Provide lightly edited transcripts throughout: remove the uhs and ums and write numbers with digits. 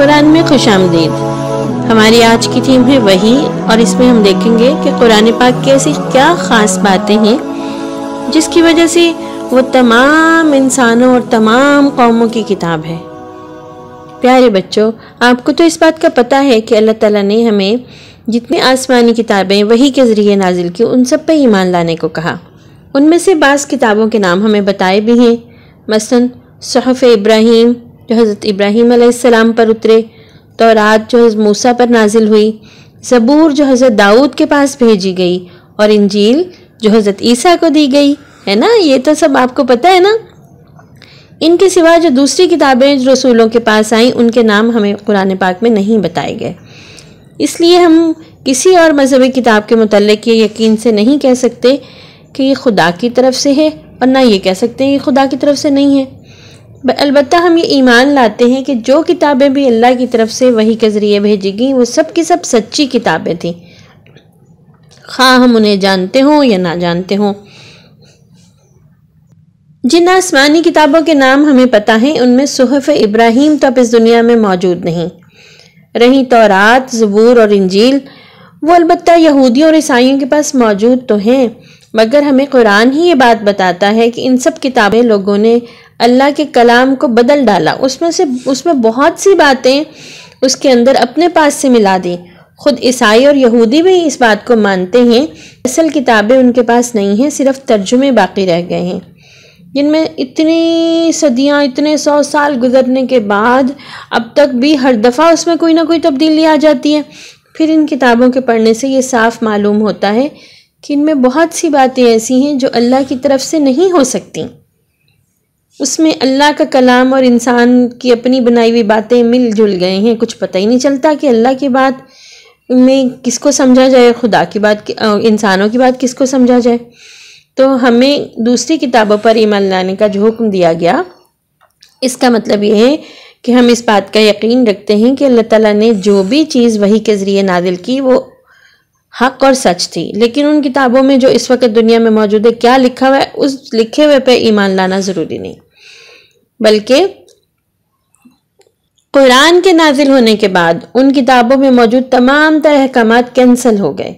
قرآن میں خوش آمدید۔ ہماری آج کی تھیم ہے وحی، اور اس میں ہم دیکھیں گے کہ قرآن پاک کی ایسی کیا خاص باتیں ہیں جس کی وجہ سے وہ تمام انسانوں اور تمام قوموں کی کتاب ہے۔ پیارے بچوں، آپ کو تو اس بات کا پتہ ہے کہ اللہ تعالیٰ نے ہمیں جتنی آسمانی کتابیں وحی کے ذریعے نازل کی ان سب پہ ایمان لانے کو کہا۔ ان میں سے بعض کتابوں کے نام ہمیں بتائے بھی ہیں، مثلا صحف ابراہیم جو حضرت ابراہیم علیہ السلام پر اترے، تورات جو حضرت موسیٰ پر نازل ہوئی، زبور جو حضرت داؤد کے پاس بھیجی گئی، اور انجیل جو حضرت عیسیٰ کو دی گئی ہے نا۔ یہ تو سب آپ کو پتہ ہے نا۔ ان کے سوا جو دوسری کتابیں جو رسولوں کے پاس آئیں ان کے نام ہمیں قرآن پاک میں نہیں بتائے گئے، اس لیے ہم کسی اور مذہبی کتاب کے متعلق یہ یقین سے نہیں کہہ سکتے کہ یہ خدا کی طرف سے ہے، اور نہ یہ کہہ سکتے ہیں یہ خدا کی طرف سے نہیں ہے۔ البتہ ہم یہ ایمان لاتے ہیں کہ جو کتابیں بھی اللہ کی طرف سے وحی کے ذریعے بھیجی گئیں وہ سب کی سب سچی کتابیں تھیں، خواہ ہم انہیں جانتے ہوں یا نہ جانتے ہوں۔ جن آسمانی کتابوں کے نام ہمیں پتہ ہیں ان میں صحف ابراہیم تو اب اس دنیا میں موجود نہیں رہی، تورات، زبور اور انجیل وہ البتہ یہودیوں اور عیسائیوں کے پاس موجود تو ہیں، مگر ہمیں قرآن ہی یہ بات بتاتا ہے کہ ان سب کتابیں لوگوں نے اللہ کے کلام کو بدل ڈالا، اس میں بہت سی باتیں اس کے اندر اپنے پاس سے ملا دی۔ خود عیسائی اور یہودی بھی اس بات کو مانتے ہیں، اصل کتابیں ان کے پاس نہیں ہیں، صرف ترجمے باقی رہ گئے ہیں، جن میں اتنی صدیاں، اتنے 100 سال گزرنے کے بعد اب تک بھی ہر دفعہ اس میں کوئی نہ کوئی تبدیلی آ جاتی ہے۔ پھر ان کتابوں کے پڑھنے سے یہ صاف معلوم ہوتا ہے کہ ان میں بہت سی باتیں ایسی ہیں جو اللہ کی طرف سے نہیں ہو سکتی۔ اس میں اللہ کا کلام اور انسان کی اپنی بنائی ہوئی باتیں مل جل گئے ہیں، کچھ پتہ ہی نہیں چلتا کہ اللہ کی بات میں کس کو سمجھا جائے، خدا کی بات، انسانوں کی بات کس کو سمجھا جائے۔ تو ہمیں دوسری کتابوں پر ایمان لانے کا جو حکم دیا گیا، اس کا مطلب یہ ہے کہ ہم اس بات کا یقین رکھتے ہیں کہ اللہ تعالیٰ نے جو بھی چیز وحی کے ذریعے نازل کی وہ حق اور سچ تھی، لیکن ان کتابوں میں جو اس وقت دنیا میں موجود ہے کیا لکھا ہوا ہے اس لکھے ہوئے پہ ایمان لانا ضروری نہیں، بلکہ قرآن کے نازل ہونے کے بعد ان کتابوں میں موجود تمام تر احکامات کینسل ہو گئے۔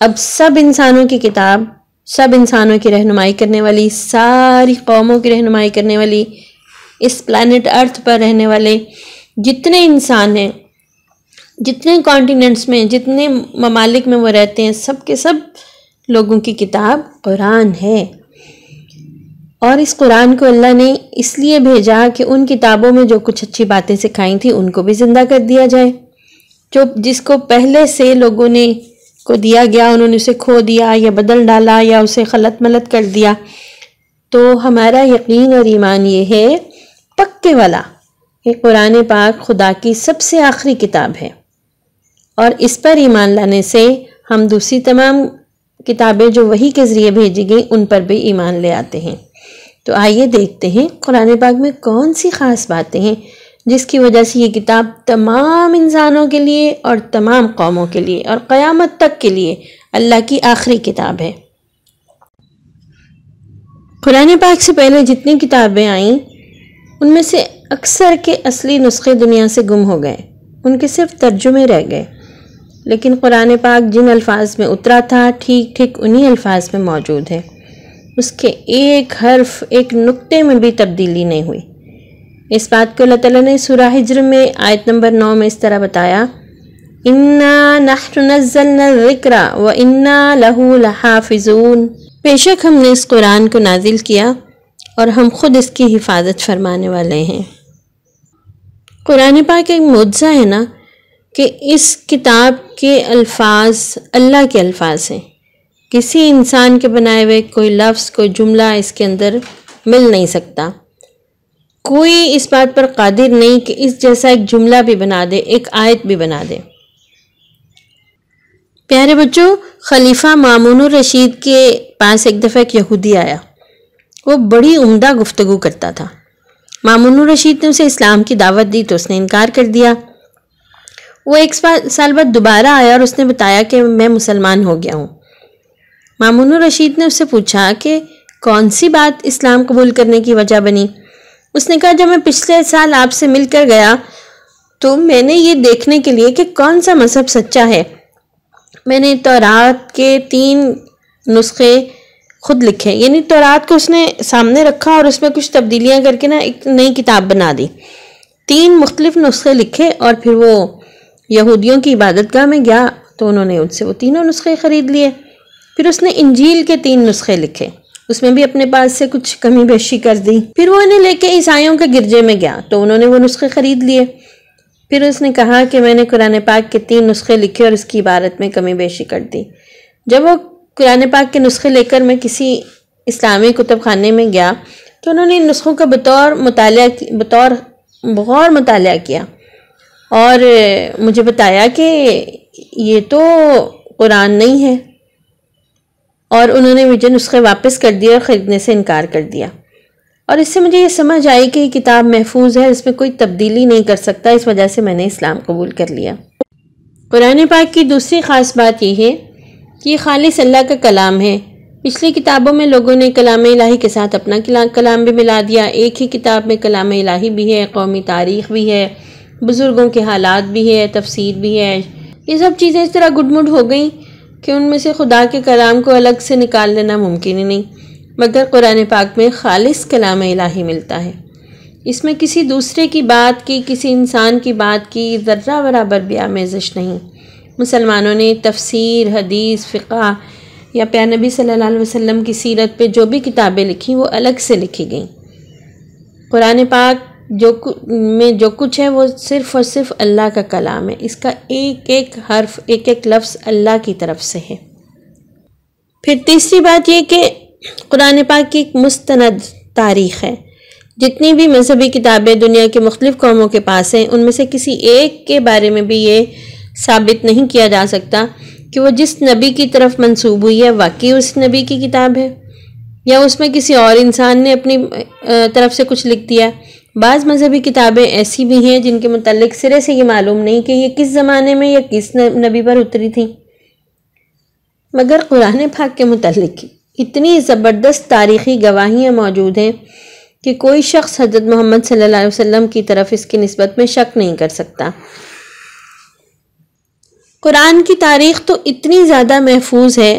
اب سب انسانوں کی کتاب، سب انسانوں کی رہنمائی کرنے والی، ساری قوموں کی رہنمائی کرنے والی، اس پلانٹ ارتھ پر رہنے والے جتنے انسان ہیں، جتنے کانٹیننٹس میں، جتنے ممالک میں وہ رہتے ہیں، سب کے سب لوگوں کی کتاب قرآن ہے۔ اور اس قرآن کو اللہ نے اس لیے بھیجا کہ ان کتابوں میں جو کچھ اچھی باتیں سکھائی تھیں ان کو بھی زندہ کر دیا جائے، جس کو پہلے سے لوگوں نے کو دیا گیا انہوں نے اسے کھو دیا یا بدل ڈالا یا اسے خلط ملط کر دیا۔ تو ہمارا یقین اور ایمان یہ ہے پکے والا کہ قرآن پاک خدا کی سب سے آخری کتاب ہے، اور اس پر ایمان لانے سے ہم دوسری تمام کتابیں جو وحی کے ذریعے بھیجی گئی ان پر بھی ایمان لے آتے ہیں۔ تو آئیے دیکھتے ہیں قرآن پاک میں کون سی خاص باتیں ہیں جس کی وجہ سے یہ کتاب تمام انسانوں کے لیے اور تمام قوموں کے لیے اور قیامت تک کے لیے اللہ کی آخری کتاب ہے۔ قرآن پاک سے پہلے جتنی کتابیں آئیں ان میں سے اکثر کے اصلی نسخے دنیا سے گم ہو گئے، ان کے صرف ترجمے رہ گئے، لیکن قرآن پاک جن الفاظ میں اترا تھا ٹھیک ٹھیک انہی الفاظ میں موجود ہے، اس کے ایک حرف، ایک نقطے میں بھی تبدیلی نہیں ہوئی۔ اس بات کو اللہ تعالیٰ نے سورہ ہجر میں آیت نمبر 9 میں اس طرح بتایا، اِنَّا نَحْنُ نَزَّلْنَا الذِّكْرَ وَإِنَّا لَهُ لَحَافِظُونَ، بے شک ہم نے اس قرآن کو نازل کیا اور ہم خود اس کی حفاظت فرمانے والے ہیں۔ قرآن پاک ایک معجزہ ہے نا کہ اس کتاب کے الفاظ اللہ کے الفاظ ہیں، کسی انسان کے بنائے ہوئے کوئی لفظ، کوئی جملہ اس کے اندر مل نہیں سکتا، کوئی اس بات پر قادر نہیں کہ اس جیسا ایک جملہ بھی بنا دے، ایک آیت بھی بنا دے۔ پیارے بچوں، خلیفہ مامون الرشید کے پاس ایک دفعہ ایک یہودی آیا، وہ بڑی عمدہ گفتگو کرتا تھا۔ مامون الرشید نے اسے اسلام کی دعوت دی تو اس نے انکار کر دیا۔ وہ 1 سال بعد دوبارہ آیا اور اس نے بتایا کہ میں مسلمان ہو گیا ہوں۔ مامون الرشید نے اس سے پوچھا کہ کون سی بات اسلام قبول کرنے کی وجہ بنی؟ اس نے کہا جب میں پچھلے سال آپ سے مل کر گیا تو میں نے یہ دیکھنے کے لیے کہ کون سا مذہب سچا ہے، میں نے تورات کے 3 نسخے خود لکھے، یعنی تورات کو اس نے سامنے رکھا اور اس میں کچھ تبدیلیاں کر کے ایک نئی کتاب بنا دی، 3 مختلف نسخے لکھے، اور پھر وہ یہودیوں کی عبادت گاہ میں گیا تو انہوں نے ان سے وہ 3 نسخے خرید لیے۔ پھر اس نے انجیل کے 3 نسخے لکھے، اس میں بھی اپنے پاس سے کچھ کمی بیشی کر دی۔ پھر وہ انہیں لے کے عیسائیوں کے گرجے میں گیا تو انہوں نے وہ نسخے خرید لیے۔ پھر اس نے کہا کہ میں نے قرآن پاک کے 3 نسخے لکھے اور اس کی عبارت میں کمی بیشی کر دی۔ جب وہ قرآن پاک کے نسخے لے کر میں کسی اسلامی کتب خانے میں گیا تو انہوں نے ان نسخوں کا بطور غور مطالعہ کیا اور مجھے بتایا کہ یہ تو قرآن نہیں ہے، اور انہوں نے مجھے نسخے واپس کر دیے اور خریدنے سے انکار کر دیا۔ اور اس سے مجھے یہ سمجھ آئی کہ یہ کتاب محفوظ ہے، اس میں کوئی تبدیلی نہیں کر سکتا، اس وجہ سے میں نے اسلام قبول کر لیا۔ قرآن پاک کی دوسری خاص بات یہ ہے کہ یہ خالص اللہ کا کلام ہے۔ پچھلی کتابوں میں لوگوں نے کلام الہی کے ساتھ اپنا کلام بھی ملا دیا۔ ایک ہی کتاب میں کلام الہی بھی ہے، قومی تاریخ بھی ہے، بزرگوں کے حالات بھی ہے، تفسیر بھی ہے۔ یہ سب چیزیں اس طرح گڈ مڈ ہو گئیں کہ ان میں سے خدا کے کلام کو الگ سے نکال لینا ممکن ہی نہیں، مگر قرآن پاک میں خالص کلام الہی ملتا ہے۔ اس میں کسی دوسرے کی بات کی، کسی انسان کی بات کی ذرہ برابر بھی آمیزش نہیں۔ مسلمانوں نے تفسیر، حدیث، فقہ یا پیارے نبی صلی اللہ علیہ وسلم کی سیرت پہ جو بھی کتابیں لکھی وہ الگ سے لکھی گئیں۔ قرآن پاک میں جو کچھ ہے وہ صرف اور صرف اللہ کا کلام ہے، اس کا ایک ایک حرف، ایک ایک لفظ اللہ کی طرف سے ہے۔ پھر تیسری بات یہ کہ قرآن پاک کی ایک مستند تاریخ ہے۔ جتنی بھی مذہبی کتابیں دنیا کے مختلف قوموں کے پاس ہیں، ان میں سے کسی ایک کے بارے میں بھی یہ ثابت نہیں کیا جا سکتا کہ وہ جس نبی کی طرف منسوب ہوئی ہے واقعی اس نبی کی کتاب ہے، یا اس میں کسی اور انسان نے اپنی طرف سے کچھ لکھ دیا۔ بعض مذہبی کتابیں ایسی بھی ہیں جن کے متعلق سرے سے یہ معلوم نہیں کہ یہ کس زمانے میں یا کس نبی پر اتری تھیں، مگر قرآن پاک کے متعلق اتنی زبردست تاریخی گواہیاں موجود ہیں کہ کوئی شخص حضرت محمد صلی اللہ علیہ وسلم کی طرف اس کی نسبت میں شک نہیں کر سکتا۔ قرآن کی تاریخ تو اتنی زیادہ محفوظ ہے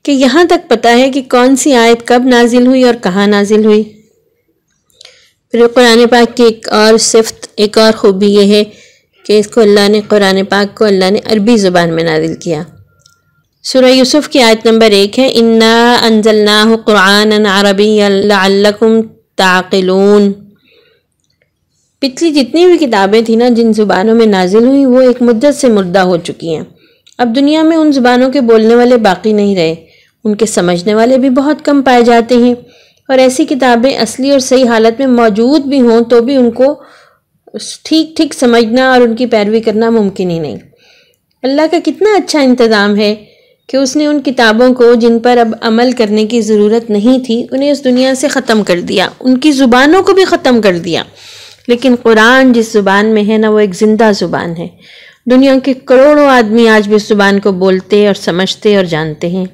کہ یہاں تک پتہ ہے کہ کون سی آیت کب نازل ہوئی اور کہاں نازل ہوئی۔ پھر قرآن پاک کی ایک اور صفت، ایک اور خوبی یہ ہے کہ اس کو قرآن پاک کو اللہ نے عربی زبان میں نازل کیا۔ سورہ یوسف کی آیت نمبر 1 ہے، اِنَّا أَنزَلْنَاهُ قُرْآنًا عَرَبِيًّا لَعَلَّكُمْ تَعْقِلُونَ۔ پچھلی جتنی بھی کتابیں تھیں جن زبانوں میں نازل ہوئی وہ ایک مدت سے مردہ ہو چکی ہیں۔ اب دنیا میں ان زبانوں کے بولنے والے باقی نہیں رہے، ان کے سمجھنے والے بھی بہت کم پائے جاتے ہیں، اور ایسی کتابیں اصلی اور صحیح حالت میں موجود بھی ہوں تو بھی ان کو ٹھیک سمجھنا اور ان کی پیروی کرنا ممکن ہی نہیں۔ اللہ کا کتنا اچھا انتظام ہے کہ اس نے ان کتابوں کو جن پر اب عمل کرنے کی ضرورت نہیں تھی انہیں اس دنیا سے ختم کر دیا، ان کی زبانوں کو بھی ختم کر دیا۔ لیکن قرآن جس زبان میں ہے وہ ایک زندہ زبان ہے۔ دنیا کے کروڑوں آدمی آج بھی اس زبان کو بولتے اور سمجھتے اور جانتے ہیں،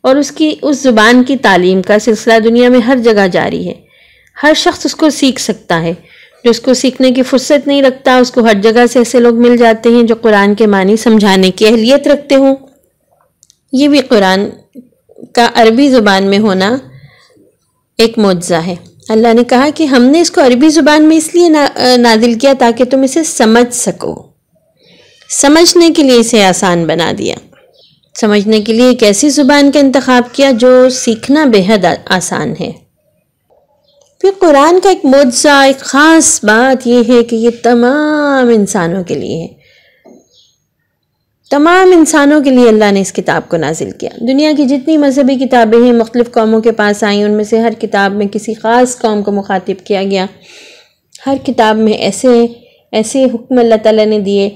اور اس زبان کی تعلیم کا سلسلہ دنیا میں ہر جگہ جاری ہے۔ ہر شخص اس کو سیکھ سکتا ہے، جو اس کو سیکھنے کی فرصت نہیں رکھتا اس کو ہر جگہ سے ایسے لوگ مل جاتے ہیں جو قرآن کے معنی سمجھانے کی اہلیت رکھتے ہوں۔ یہ بھی قرآن کا عربی زبان میں ہونا ایک معجزہ ہے۔ اللہ نے کہا کہ ہم نے اس کو عربی زبان میں اس لیے نازل کیا تاکہ تم اسے سمجھ سکو، سمجھنے کے لیے اسے آسان بنا دیا، سمجھنے کے لیے ایک ایسی زبان کا انتخاب کیا جو سیکھنا بے حد آسان ہے۔ پھر قرآن کا ایک معجزہ، ایک خاص بات یہ ہے کہ یہ تمام انسانوں کے لیے ہے، تمام انسانوں کے لیے اللہ نے اس کتاب کو نازل کیا۔ دنیا کی جتنی مذہبی کتابیں ہیں مختلف قوموں کے پاس آئیں، ان میں سے ہر کتاب میں کسی خاص قوم کو مخاطب کیا گیا۔ ہر کتاب میں ایسے حکم اللہ تعالیٰ نے دیے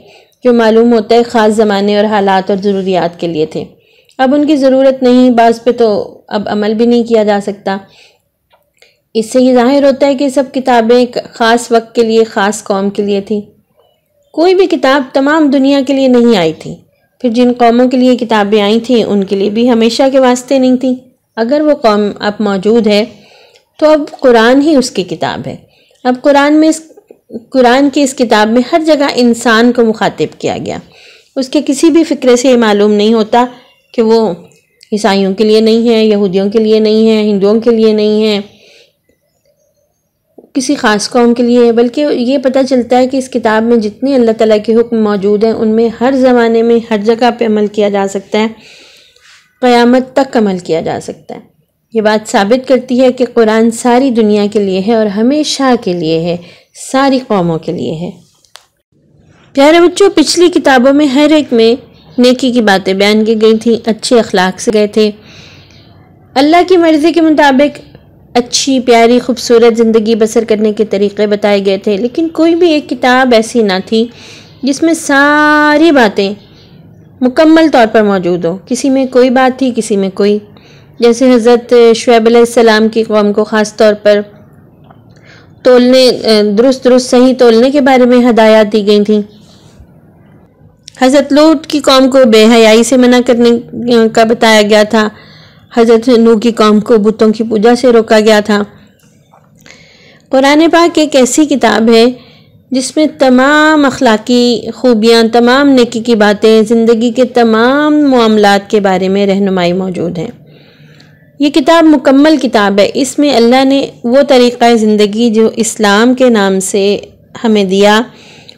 جو معلوم ہوتا ہے خاص زمانے اور حالات اور ضروریات کے لیے تھے۔ اب ان کی ضرورت نہیں، بعض پہ تو اب عمل بھی نہیں کیا جا سکتا۔ اس سے یہ ظاہر ہوتا ہے کہ سب کتابیں خاص وقت کے لیے، خاص قوم کے لیے تھیں۔ کوئی بھی کتاب تمام دنیا کے لیے نہیں آئی تھی۔ پھر جن قوموں کے لیے کتابیں آئی تھیں ان کے لیے بھی ہمیشہ کے واسطے نہیں تھیں۔ اگر وہ قوم اب موجود ہے تو اب قرآن ہی اس کی کتاب ہے۔ اب قرآن میں قرآن کی اس کتاب میں ہر جگہ انسان کو مخاطب کیا گیا۔ اس کے کسی بھی فکرے سے یہ معلوم نہیں ہوتا کہ وہ عیسائیوں کے لیے نہیں ہے، یہودیوں کے لیے نہیں ہے، ہندوؤں کے لیے نہیں ہے، کسی خاص قوم کے لیے ہے، بلکہ یہ پتہ چلتا ہے کہ اس کتاب میں جتنی اللہ تعالیٰ کے حکم موجود ہیں ان میں ہر زمانے میں ہر جگہ پہ عمل کیا جا سکتا ہے، قیامت تک عمل کیا جا سکتا ہے۔ یہ بات ثابت کرتی ہے کہ قرآن ساری دنیا کے لیے ہے اور ہمیشہ کے لیے ہے، ساری قوموں کے لیے ہے۔ پیارے بچوں، پچھلی کتابوں میں ہر ایک میں نیکی کی باتیں بیان کی گئی تھیں، اچھے اخلاق سے گئے تھے، اللہ کی مرضی کے مطابق اچھی پیاری خوبصورت زندگی بسر کرنے کے طریقے بتائے گئے تھے، لیکن کوئی بھی ایک کتاب ایسی نہ تھی جس میں ساری باتیں مکمل طور پر موجود ہو، کسی میں کوئی بات تھی کسی میں کوئی۔ جیسے حضرت شعیب علیہ السلام کی قوم کو خاص طور پر تولنے درست صحیح تولنے کے بارے میں ہدایات دی گئی تھیں، حضرت لوط کی قوم کو بے حیائی سے منع کرنے کا بتایا گیا تھا، حضرت نوح کی قوم کو بتوں کی پوجا سے روکا گیا تھا۔ قرآن پاک ایک ایسی کتاب ہے جس میں تمام اخلاقی خوبیاں، تمام نیکی کی باتیں، زندگی کے تمام معاملات کے بارے میں رہنمائی موجود ہے۔ یہ کتاب مکمل کتاب ہے، اس میں اللہ نے وہ طریقہ زندگی جو اسلام کے نام سے ہمیں دیا،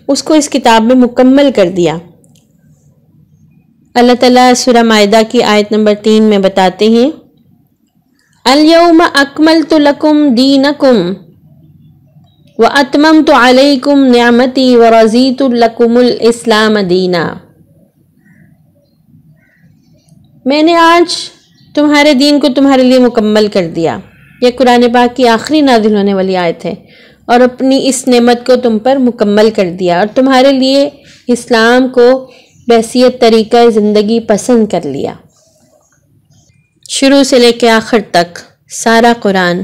اس کو اس کتاب میں مکمل کر دیا۔ اللہ تعالیٰ سورہ مائدہ کی آیت نمبر 3 میں بتاتے ہیں، الْيَوْمَ أَكْمَلْتُ لَكُمْ دِينَكُمْ وَأَتْمَمْتُ عَلَيْكُمْ نِعْمَتِي وَرَضِيتُ لَكُمُ الْإِسْلَامَ دِينًا۔ میں نے آج تمہارے دین کو تمہارے لیے مکمل کر دیا۔ یہ قرآن پاک کی آخری نازل ہونے والی آیت ہے، اور اپنی اس نعمت کو تم پر مکمل کر دیا اور تمہارے لیے اسلام کو بحیثیت طریقہ زندگی پسند کر لیا۔ شروع سے لے کے آخر تک سارا قرآن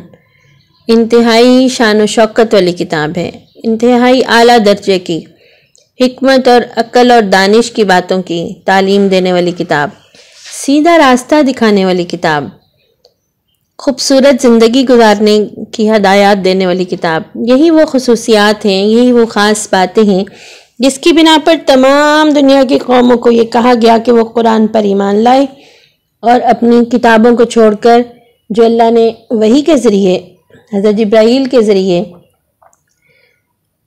انتہائی شان و شوکت والی کتاب ہے، انتہائی اعلیٰ درجے کی حکمت اور عقل اور دانش کی باتوں کی تعلیم دینے والی کتاب، سیدھا راستہ دکھانے والی کتاب، خوبصورت زندگی گزارنے کی ہدایات دینے والی کتاب۔ یہی وہ خصوصیات ہیں، یہی وہ خاص باتیں ہیں جس کی بنا پر تمام دنیا کی قوموں کو یہ کہا گیا کہ وہ قرآن پر ایمان لائے اور اپنی کتابوں کو چھوڑ کر جو اللہ نے وحی کے ذریعے حضرت جبرائیل کے ذریعے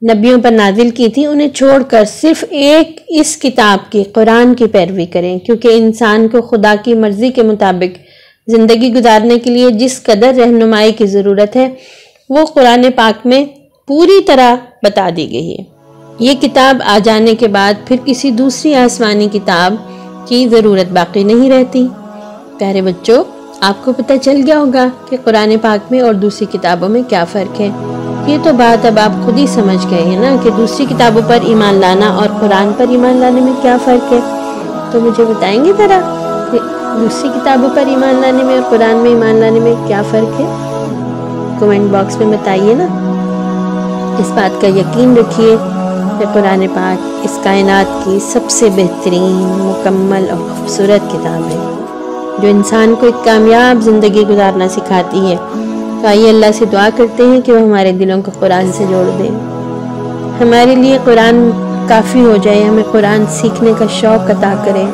نبیوں پر نازل کی تھی، انہیں چھوڑ کر صرف ایک اس کتاب کی قرآن کی پیروی کریں، کیونکہ انسان کو خدا کی مرضی کے مطابق زندگی گزارنے کے لیے جس قدر رہنمائی کی ضرورت ہے وہ قرآن پاک میں پوری طرح بتا دی گئی ہے۔ یہ کتاب آ جانے کے بعد پھر کسی دوسری آسمانی کتاب کی ضرورت باقی نہیں رہتی۔ پیارے بچوں، آپ کو پتہ چل گیا ہوگا کہ قرآن پاک میں اور دوسری کتابوں میں کیا فرق ہے۔ یہ تو بات اب آپ خود ہی سمجھ گئے ہیں نا کہ دوسری کتابوں پر ایمان لانا اور قرآن پر ایمان لانے میں کیا فرق ہے۔ تو مجھے بتائیں گے ذرا کہ دوسری کتابوں پر ایمان لانے میں اور قرآن میں ایمان لانے میں کیا فرق ہے؟ کمنٹ باکس میں بتائیے نا۔ اس بات کا یقین رکھیے کہ قرآن پاک اس کائنات کی سب سے بہترین، مکمل اور خوبصورت کتاب ہے جو انسان کو ایک کامیاب زندگی گزارنا سکھاتی ہے۔ تو آئیے اللہ سے دعا کرتے ہیں کہ وہ ہمارے دلوں کو قرآن سے جوڑ دے، ہمارے لیے قرآن کافی ہو جائے، ہمیں قرآن سیکھنے کا شوق عطا کرے۔